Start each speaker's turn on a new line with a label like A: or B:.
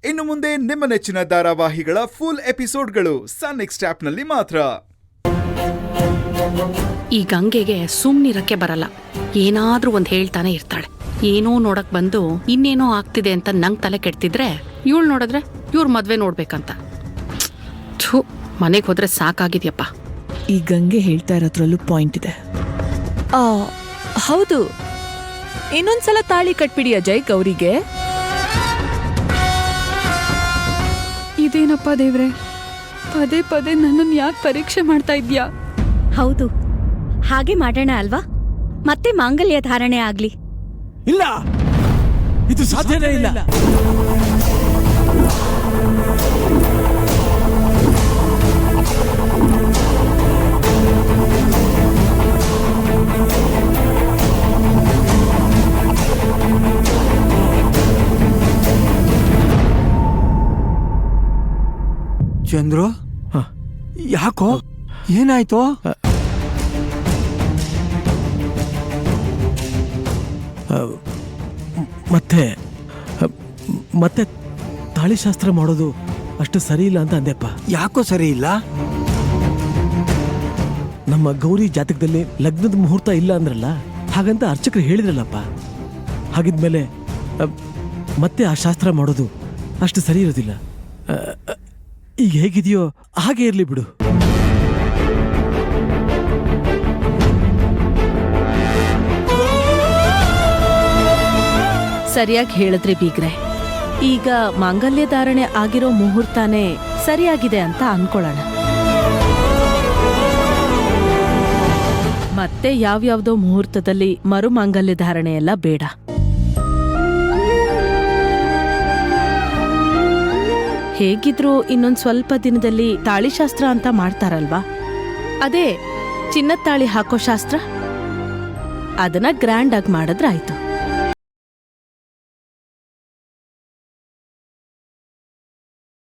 A: ಇನ್ನು ಮುಂದೆ ನಿಮ್ಮ ನೆಚ್ಚಿನ ಧಾರಾವಾಹಿಗಳ ಫುಲ್ ಎಪಿಸೋಡ್ಗಳು ಸನ್ ನೆಕ್ಸ್ಟ್ ಆಪ್ನಲ್ಲಿ ಮಾತ್ರ.
B: ಈ ಗಂಗೆಗೆ ಸುಮ್ನಿರಕ್ಕೆ ಬರಲ್ಲ. ಏನಾದ್ರೂ ಒಂದ್ ಹೇಳ್ತಾನೆ ಇರ್ತಾಳೆ. ಏನೋ ನೋಡಕ್ ಬಂದು ಇನ್ನೇನೋ ಆಗ್ತಿದೆ ಅಂತ ನಂಗ್ ತಲೆ ಕೆಡ್ತಿದ್ರೆ ಇವಳು ನೋಡಿದ್ರೆ ಇವ್ರ ಮದ್ವೆ ನೋಡ್ಬೇಕಂತ. ಮನೆಗೆ ಹೋದ್ರೆ ಸಾಕಾಗಿದ್ಯಪ್ಪ.
C: ಈ ಗಂಗೆ ಹೇಳ್ತಾ ಇರೋದ್ರಲ್ಲೂ ಪಾಯಿಂಟ್ ಇದೆ. ಹೌದು, ಇನ್ನೊಂದ್ಸಲ ತಾಳಿ ಕಟ್ಬಿಡಿ ಅಜಯ್ ಗೌರಿಗೆ.
D: ಇದೇನಪ್ಪ ದೇವ್ರೆ, ಪದೇ ಪದೇ ನನ್ನನ್ನು ಯಾಕೆ ಪರೀಕ್ಷೆ ಮಾಡ್ತಾ ಇದ್ಯಾ?
E: ಹೌದು, ಹಾಗೆ ಮಾಡೋಣ ಅಲ್ವಾ? ಮತ್ತೆ ಮಾಂಗಲ್ಯ ಧಾರಣೆ ಆಗ್ಲಿ.
F: ಇಲ್ಲ, ಇದು ಸಾಧ್ಯನೇ ಇಲ್ಲ.
G: ಚಂದ್ರು, ಯಾಕೋ, ಏನಾಯ್ತು?
F: ಮತ್ತೆ ಮತ್ತೆ ತಾಳಿಶಾಸ್ತ್ರ ಮಾಡೋದು ಅಷ್ಟು ಸರಿ ಇಲ್ಲ ಅಂತ ಅಂದೆಪ್ಪ.
G: ಯಾಕೋ ಸರಿ ಇಲ್ಲ?
F: ನಮ್ಮ ಗೌರಿ ಜಾತಕದಲ್ಲಿ ಲಗ್ನದ ಮುಹೂರ್ತ ಇಲ್ಲ ಅಂದ್ರಲ್ಲ, ಹಾಗಂತ ಅರ್ಚಕರು ಹೇಳಿದ್ರಲ್ಲಪ್ಪ. ಹಾಗಿದ್ಮೇಲೆ ಮತ್ತೆ ಆ ಶಾಸ್ತ್ರ ಮಾಡೋದು ಅಷ್ಟು ಸರಿ ಇರೋದಿಲ್ಲ. ಈಗ ಹೇಗಿದೆಯೋ ಹಾಗೆ ಇರ್ಲಿ ಬಿಡು.
C: ಸರಿಯಾಗಿ ಹೇಳಿದ್ರಿ ಬೀಗ್ರೆ. ಈಗ ಮಾಂಗಲ್ಯ ಧಾರಣೆ ಆಗಿರೋ ಮುಹೂರ್ತಾನೇ ಸರಿಯಾಗಿದೆ ಅಂತ ಅನ್ಕೊಳ್ಳೋಣ. ಮತ್ತೆ ಯಾವ್ಯಾವ್ದೋ ಮುಹೂರ್ತದಲ್ಲಿ ಮರು ಮಾಂಗಲ್ಯ ಧಾರಣೆ ಎಲ್ಲ ಬೇಡ. ಹೇಗಿದ್ರೂ ಇನ್ನೊಂದ್ ಸ್ವಲ್ಪ ದಿನದಲ್ಲಿ ತಾಳಿಶಾಸ್ತ್ರ ಅಂತ ಮಾಡ್ತಾರಲ್ವಾ, ಅದೇ ಚಿನ್ನದ ತಾಳಿ ಹಾಕೋ ಶಾಸ್ತ್ರ, ಅದನ್ನ ಗ್ರ್ಯಾಂಡ್ ಆಗಿ ಮಾಡಿದ್ರೆ ಆಯ್ತು.